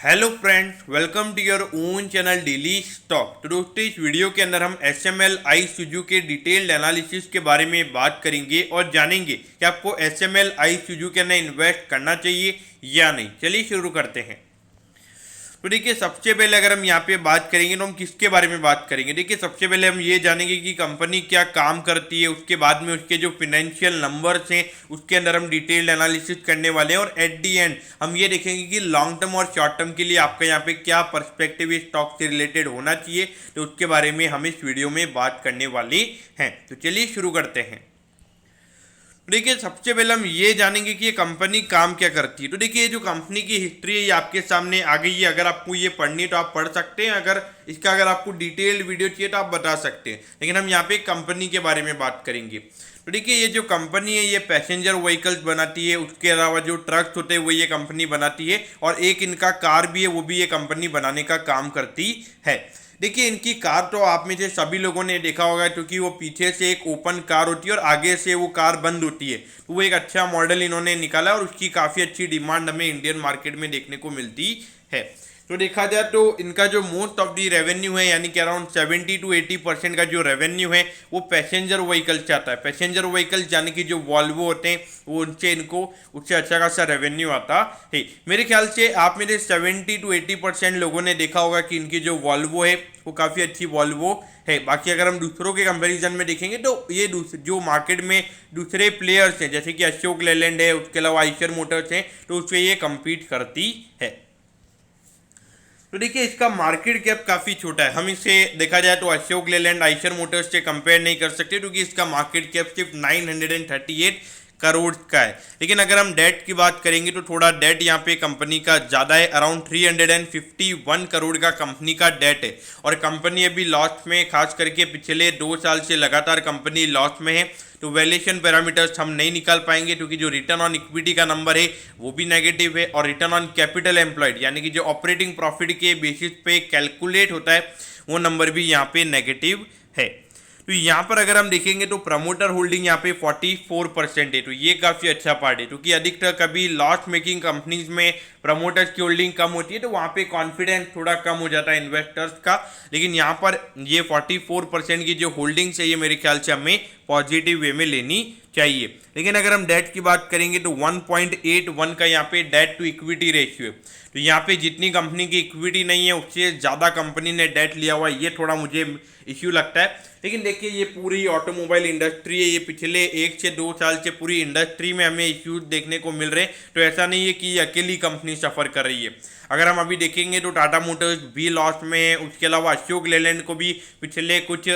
Hello friends, welcome to your own channel daily stock. तो दोस्तों, इस वीडियो के अंदर हम SML iSUZU के डिटेल्ड एनालिसिस के बारे में बात करेंगे और जानेंगे कि आपको SML iSUZU के अंदर इन्वेस्ट करना चाहिए या नहीं। चलिए शुरू करते हैं। तो देखिए, सबसे पहले अगर हम यहाँ पे बात करेंगे तो हम किसके बारे में बात करेंगे। देखिए, सबसे पहले हम ये जानेंगे कि कंपनी क्या काम करती है, उसके बाद में उसके जो फिनेंशियल नंबर्स हैं उसके अंदर हम डिटेल्ड एनालिसिस करने वाले हैं और एट दी एंड हम ये देखेंगे कि लॉन्ग टर्म और शॉर्ट टर्म के लिए आपका यहाँ पे क्या पर्सपेक्टिव इस स्टॉक से रिलेटेड होना चाहिए, तो उसके बारे में हम इस वीडियो में बात करने वाले हैं। तो चलिए शुरू करते हैं। देखिए, सबसे पहले हम ये जानेंगे कि ये कंपनी काम क्या करती है। तो देखिए, ये जो कंपनी की हिस्ट्री है ये आपके सामने आ गई है। अगर आपको ये पढ़नी है तो आप पढ़ सकते हैं, अगर आपको डिटेल्ड वीडियो चाहिए तो आप बता सकते हैं, लेकिन हम यहाँ पे कंपनी के बारे में बात करेंगे। तो देखिए, ये जो कंपनी है ये पैसेंजर व्हीकल्स बनाती है, उसके अलावा जो ट्रक्स होते हैं वो ये कंपनी बनाती है, और एक इनका कार भी है वो भी ये कंपनी बनाने का काम करती है। देखिए, इनकी कार तो आप में से सभी लोगों ने देखा होगा, क्योंकि वो पीछे से एक ओपन कार होती है और आगे से वो कार बंद होती है। तो वो एक अच्छा मॉडल इन्होंने निकाला और उसकी काफ़ी अच्छी डिमांड हमें इंडियन मार्केट में देखने को मिलती है। तो देखा जाए तो इनका जो मोस्ट ऑफ दी रेवेन्यू है, यानी कि अराउंड 70 to 80% का जो रेवेन्यू है वो पैसेंजर व्हीकल से आता है। पैसेंजर व्हीकल यानी कि जो वॉल्वो होते हैं वो उनसे इनको उससे अच्छा खासा रेवेन्यू आता है। मेरे ख्याल से आप में से 70 to 80% लोगों ने देखा होगा कि इनकी जो वॉल्वो है वो काफ़ी अच्छी वॉल्वो है। बाकी अगर हम दूसरों के कंपैरिजन में देखेंगे तो ये जो मार्केट में दूसरे प्लेयर्स हैं, जैसे कि अशोक लेलैंड है, उसके अलावा आइशर मोटर्स हैं, तो उससे ये कम्पीट करती है। तो देखिए, इसका मार्केट कैप काफ़ी छोटा है। हम इसे देखा जाए तो अशोक लेलैंड, आइशर मोटर्स से कंपेयर नहीं कर सकते, क्योंकि इसका मार्केट कैप सिर्फ 938 करोड़ का है। लेकिन अगर हम डेट की बात करेंगे तो थोड़ा डेट यहाँ पे कंपनी का ज़्यादा है, अराउंड 351 करोड़ का कंपनी का डेट है। और कंपनी अभी लॉस में, खास करके पिछले 2 साल से लगातार कंपनी लॉस में है। तो वैल्यूएशन पैरामीटर्स हम नहीं निकाल पाएंगे, क्योंकि जो रिटर्न ऑन इक्विटी का नंबर है वो भी नेगेटिव है, और रिटर्न ऑन कैपिटल एम्प्लॉयड यानी कि जो ऑपरेटिंग प्रॉफिट के बेसिस पे कैलकुलेट होता है वो नंबर भी यहाँ पे नेगेटिव है। तो यहाँ पर अगर हम देखेंगे तो प्रमोटर होल्डिंग यहाँ पे 44% है। तो ये काफ़ी अच्छा पार्ट है, क्योंकि अधिकतर कभी लॉस मेकिंग कंपनीज में प्रमोटर्स की होल्डिंग कम होती है, तो वहाँ पे कॉन्फिडेंस थोड़ा कम हो जाता है इन्वेस्टर्स का। लेकिन यहाँ पर ये 44% की जो होल्डिंग्स है ये मेरे ख्याल से हमें पॉजिटिव वे में लेनी चाहिए। लेकिन अगर हम डेट की बात करेंगे तो 1.81 का यहाँ पे डेट टू इक्विटी रेशियो है। तो यहाँ पे जितनी कंपनी की इक्विटी नहीं है उससे ज़्यादा कंपनी ने डेट लिया हुआ है, ये थोड़ा मुझे इश्यू लगता है। लेकिन देखिए, ये पूरी ऑटोमोबाइल इंडस्ट्री है, ये पिछले 1 से 2 साल से पूरी इंडस्ट्री में हमें इश्यूज देखने को मिल रहे हैं। तो ऐसा नहीं है कि ये अकेली कंपनी सफ़र कर रही है। अगर हम अभी देखेंगे तो टाटा मोटर्स भी लॉस में है, उसके अलावा अशोक लेलैंड को भी पिछले कुछ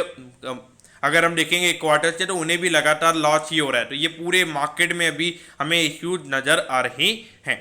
अगर हम देखेंगे क्वार्टर से तो उन्हें भी लगातार लॉस ही हो रहा है। तो ये पूरे मार्केट में अभी हमें इश्यूज नज़र आ रहे हैं।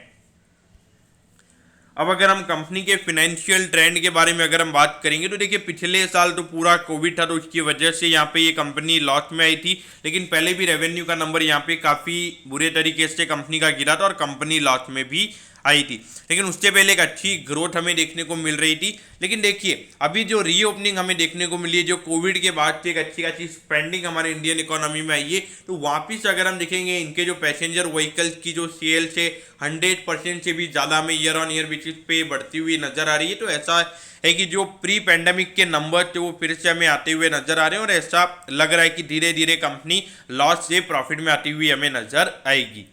अब अगर हम कंपनी के फिनेंशियल ट्रेंड के बारे में अगर हम बात करेंगे तो देखिए, पिछले साल तो पूरा कोविड था, तो उसकी वजह से यहाँ पे ये कंपनी लॉस में आई थी। लेकिन पहले भी रेवेन्यू का नंबर यहाँ पे काफ़ी बुरे तरीके से कंपनी का गिरा था और कंपनी लॉस में भी आई थी। लेकिन उससे पहले एक अच्छी ग्रोथ हमें देखने को मिल रही थी। लेकिन देखिए, अभी जो रीओपनिंग हमें देखने को मिली है, जो कोविड के बाद से एक अच्छी खासी स्पेंडिंग हमारे इंडियन इकोनॉमी में आई है, तो वापस अगर हम देखेंगे इनके जो पैसेंजर व्हीकल्स की जो सेल्स है 100% से भी ज़्यादा हमें ईयर ऑन ईयर बेसिस पे बढ़ती हुई नजर आ रही है। तो ऐसा है कि जो प्री पैंडेमिक के नंबर थे वो फिर से हमें आते हुए नजर आ रहे हैं, और ऐसा लग रहा है कि धीरे धीरे कंपनी लॉस से प्रॉफिट में आती हुई हमें नजर आएगी।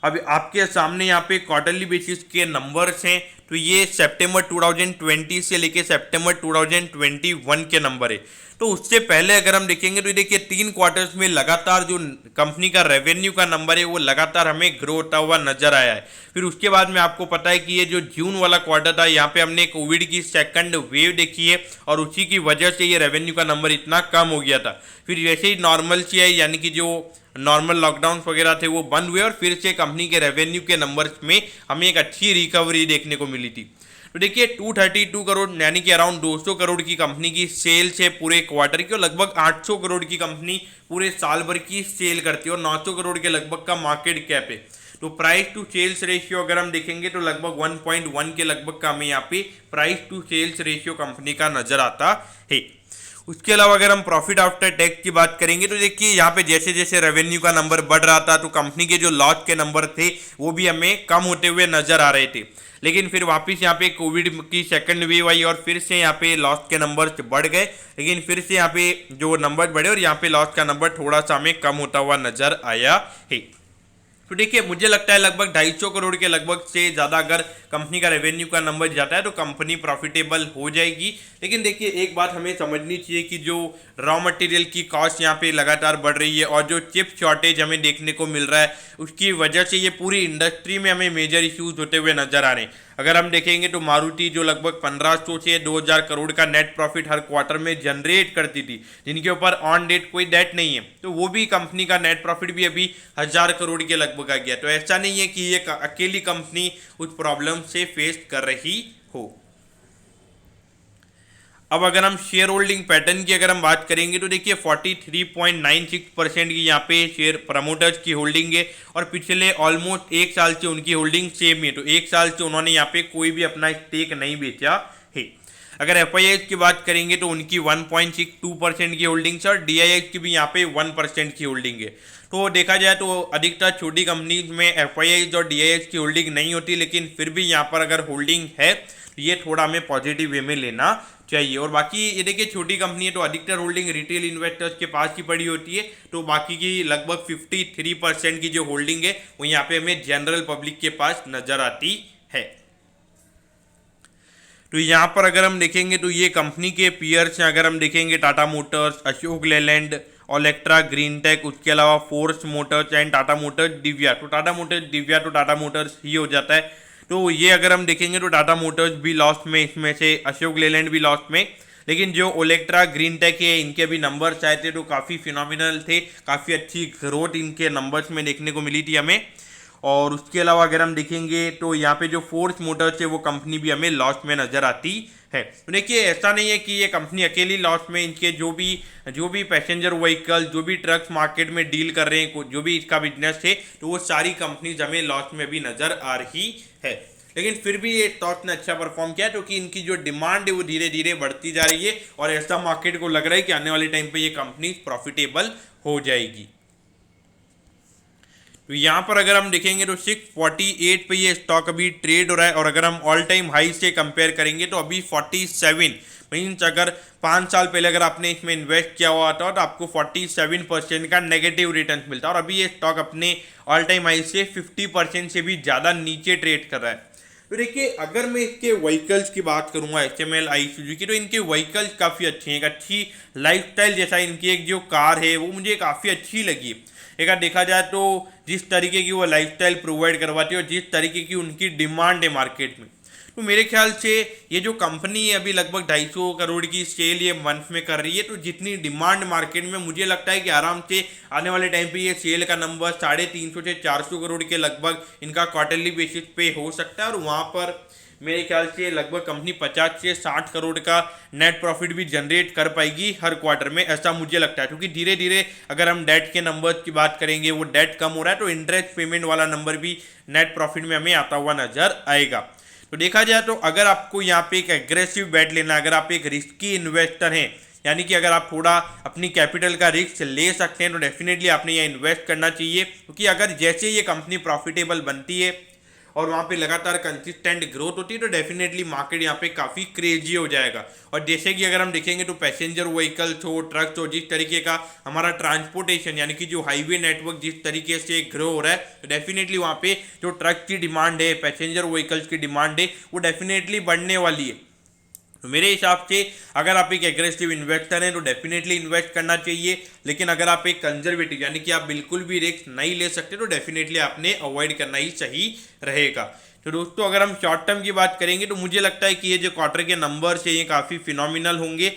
अब आपके सामने यहाँ पे क्वार्टरली बेसिस के नंबर्स हैं। तो ये सितंबर 2020 से लेके सितंबर 2021 के नंबर है। तो उससे पहले अगर हम देखेंगे तो देखिए, 3 क्वार्टर्स में लगातार जो कंपनी का रेवेन्यू का नंबर है वो लगातार हमें ग्रो होता हुआ नजर आया है। फिर उसके बाद में आपको पता है कि ये जो जून वाला क्वार्टर था, यहाँ पे हमने कोविड की सेकंड वेव देखी है, और उसी की वजह से ये रेवेन्यू का नंबर इतना कम हो गया था। फिर वैसे ही नॉर्मल सी है, यानी कि जो नॉर्मल लॉकडाउन वगैरह थे वो बंद हुए, और फिर से कंपनी के रेवेन्यू के नंबर्स में हमें एक अच्छी रिकवरी देखने को मिली थी। तो देखिए, 232 करोड़ यानी कि अराउंड 200 करोड़ की कंपनी की सेल्स है पूरे क्वार्टर की, और लगभग 800 करोड़ की कंपनी पूरे साल भर की सेल करती है, और 900 करोड़ के लगभग का मार्केट कैप है। तो प्राइस टू सेल्स रेशियो अगर हम देखेंगे तो लगभग 1.1 के लगभग का हमें यहाँ पे price to sales ratio company का नजर आता है। उसके अलावा अगर हम प्रॉफिट आफ्टर टैक्स की बात करेंगे तो देखिए यहाँ पे जैसे जैसे रेवेन्यू का नंबर बढ़ रहा था तो कंपनी के जो लॉस के नंबर थे वो भी हमें कम होते हुए नजर आ रहे थे। लेकिन फिर वापस यहाँ पे कोविड की सेकंड वेव आई और फिर से यहाँ पे लॉस के नंबर बढ़ गए, लेकिन फिर से यहाँ पे जो नंबर बढ़े और यहाँ पे लॉस का नंबर थोड़ा सा हमें कम होता हुआ नजर आया है। तो देखिए मुझे लगता है लगभग 250 करोड़ के लगभग से ज़्यादा अगर कंपनी का रेवेन्यू का नंबर जाता है तो कंपनी प्रॉफिटेबल हो जाएगी। लेकिन देखिए एक बात हमें समझनी चाहिए कि जो रॉ मटेरियल की कॉस्ट यहाँ पे लगातार बढ़ रही है और जो चिप शॉर्टेज हमें देखने को मिल रहा है उसकी वजह से ये पूरी इंडस्ट्री में हमें मेजर इश्यूज होते हुए नजर आ रहे हैं। अगर हम देखेंगे तो मारुति जो लगभग 1500 से 2000 करोड़ का नेट प्रॉफिट हर क्वार्टर में जनरेट करती थी, जिनके ऊपर ऑन डेट कोई डेट नहीं है, तो वो भी कंपनी का नेट प्रॉफिट भी अभी 1000 करोड़ के लगभग आ गया। तो ऐसा नहीं है कि ये अकेली कंपनी उस प्रॉब्लम से फेस कर रही हो। अब अगर हम शेयर होल्डिंग पैटर्न की अगर हम बात करेंगे तो देखिए 43.96% की यहाँ पे शेयर प्रमोटर्स की होल्डिंग है और पिछले ऑलमोस्ट एक साल से उनकी होल्डिंग सेम है। तो एक साल से उन्होंने यहाँ पे कोई भी अपना स्टेक नहीं बेचा है। अगर एफआईआई की बात करेंगे तो उनकी 1.62% की होल्डिंग है और डीआईआई की भी यहाँ पे 1% की होल्डिंग है। तो देखा जाए तो अधिकतर छोटी कंपनीज में एफआईआई और डीआईआई की होल्डिंग नहीं होती, लेकिन फिर भी यहाँ पर अगर होल्डिंग है तो ये थोड़ा हमें पॉजिटिव वे में लेना चाहिए। और बाकी ये देखिए छोटी कंपनी है तो अधिकतर होल्डिंग रिटेल इन्वेस्टर्स के पास ही पड़ी होती है, तो बाकी की लगभग 53% की जो होल्डिंग है वो यहाँ पे हमें जनरल पब्लिक के पास नजर आती है। तो यहाँ पर अगर हम देखेंगे तो ये कंपनी के पीयर्स हैं, अगर हम देखेंगे Tata motors, Ashok Leyland, Olectra, green tech, उसके अलावा force motors and Tata motors दिव्या। तो टाटा मोटर्स दिव्या तो टाटा मोटर्स ही हो जाता है। तो ये अगर हम देखेंगे तो टाटा मोटर्स भी लॉस में, इसमें से अशोक लेलैंड भी लॉस में, लेकिन जो ओलेक्ट्रा, ग्रीन टेक है इनके भी नंबर्स आए थे तो काफ़ी फिनोमिनल थे, काफ़ी अच्छी ग्रोथ इनके नंबर्स में देखने को मिली थी हमें। और उसके अलावा अगर हम देखेंगे तो यहाँ पे जो फोर्स मोटर्स है वो कंपनी भी हमें लॉस में नजर आती है। तो देखिए ऐसा नहीं है कि ये कंपनी अकेली लॉस में, इनके जो भी पैसेंजर व्हीकल, जो भी ट्रक्स मार्केट में डील कर रहे हैं, जो भी इसका बिजनेस है, तो वो सारी कंपनीज हमें लॉस में भी नजर आ रही है। लेकिन फिर भी ये स्टॉक ने अच्छा परफॉर्म किया क्योंकि इनकी जो डिमांड है वो धीरे धीरे बढ़ती जा रही है और ऐसा मार्केट को लग रहा है कि आने वाले टाइम पे ये कंपनी प्रॉफिटेबल हो जाएगी। तो यहाँ पर अगर हम देखेंगे तो 648 पे ये स्टॉक अभी ट्रेड हो रहा है और अगर हम ऑल टाइम हाई से कंपेयर करेंगे तो अभी 47 मीन्स अगर 5 साल पहले अगर आपने इसमें इन्वेस्ट किया हुआ था तो आपको 47% का नेगेटिव रिटर्न मिलता और अभी ये स्टॉक अपने ऑल टाइम हाई से 50% से भी ज़्यादा नीचे ट्रेड कर रहा है। तो देखिए अगर मैं इसके व्हीकल्स की बात करूंगा एचएमएल आईसुजू की, तो इनके व्हीकल्स काफ़ी अच्छे हैं, एक अच्छी लाइफस्टाइल जैसा इनकी एक जो कार है वो मुझे काफ़ी अच्छी लगी। एक देखा जाए तो जिस तरीके की वो लाइफस्टाइल प्रोवाइड करवाती है और जिस तरीके की उनकी डिमांड है मार्केट में, तो मेरे ख्याल से ये जो कंपनी है अभी लगभग 250 करोड़ की सेल ये मंथ में कर रही है, तो जितनी डिमांड मार्केट में, मुझे लगता है कि आराम से आने वाले टाइम पे ये सेल का नंबर 350 से 400 करोड़ के लगभग इनका क्वार्टरली बेसिस पे हो सकता है और वहाँ पर मेरे ख्याल से लगभग कंपनी 50 से 60 करोड़ का नेट प्रॉफिट भी जनरेट कर पाएगी हर क्वार्टर में, ऐसा मुझे लगता है। क्योंकि धीरे धीरे अगर हम डेट के नंबर्स की बात करेंगे वो डेट कम हो रहा है तो इंटरेस्ट पेमेंट वाला नंबर भी नेट प्रॉफिट में हमें आता हुआ नजर आएगा। तो देखा जाए तो अगर आपको यहाँ पे एक एग्रेसिव बैट लेना, अगर आप एक रिस्की इन्वेस्टर हैं, यानी कि अगर आप थोड़ा अपनी कैपिटल का रिस्क ले सकते हैं, तो डेफिनेटली आपने यहाँ इन्वेस्ट करना चाहिए। क्योंकि अगर जैसे ये कंपनी प्रॉफिटेबल बनती है और वहाँ पे लगातार कंसिस्टेंट ग्रोथ होती है तो डेफिनेटली मार्केट यहाँ पे काफ़ी क्रेजी हो जाएगा। और जैसे कि अगर हम देखेंगे तो पैसेंजर व्हीकल्स हो, ट्रक्स हो, जिस तरीके का हमारा ट्रांसपोर्टेशन यानी कि जो हाईवे नेटवर्क जिस तरीके से ग्रो हो रहा है, तो डेफिनेटली वहाँ पे जो ट्रक की डिमांड है, पैसेंजर व्हीकल्स की डिमांड है, वो डेफिनेटली बढ़ने वाली है। तो मेरे हिसाब से अगर आप एक एग्रेसिव इन्वेस्टर हैं तो डेफिनेटली इन्वेस्ट करना चाहिए, लेकिन अगर आप एक कंजर्वेटिव यानी कि आप बिल्कुल भी रिस्क नहीं ले सकते तो डेफिनेटली आपने अवॉइड करना ही सही रहेगा। तो दोस्तों अगर हम शॉर्ट टर्म की बात करेंगे तो मुझे लगता है कि ये जो क्वार्टर के नंबर्स है ये काफ़ी फिनोमिनल होंगे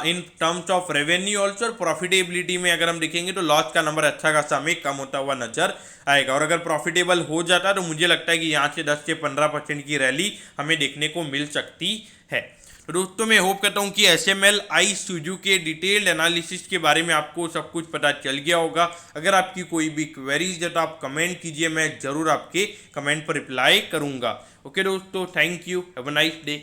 in terms of revenue also, और प्रॉफिटेबिलिटी में अगर हम देखेंगे तो लॉस का नंबर अच्छा खासा हमें कम होता हुआ नजर आएगा। और अगर प्रॉफिटेबल हो जाता तो मुझे लगता है कि यहाँ से 10 से 15% की रैली हमें देखने को मिल सकती है। तो दोस्तों मैं होप करता हूँ कि एसएमएल आईसुजू के डिटेल्ड एनालिसिस के बारे में आपको सब कुछ पता चल गया होगा। अगर आपकी कोई भी क्वेरीज है तो आप कमेंट कीजिए, मैं ज़रूर आपके कमेंट पर रिप्लाई करूँगा। ओके दोस्तों, thank you, have a nice day.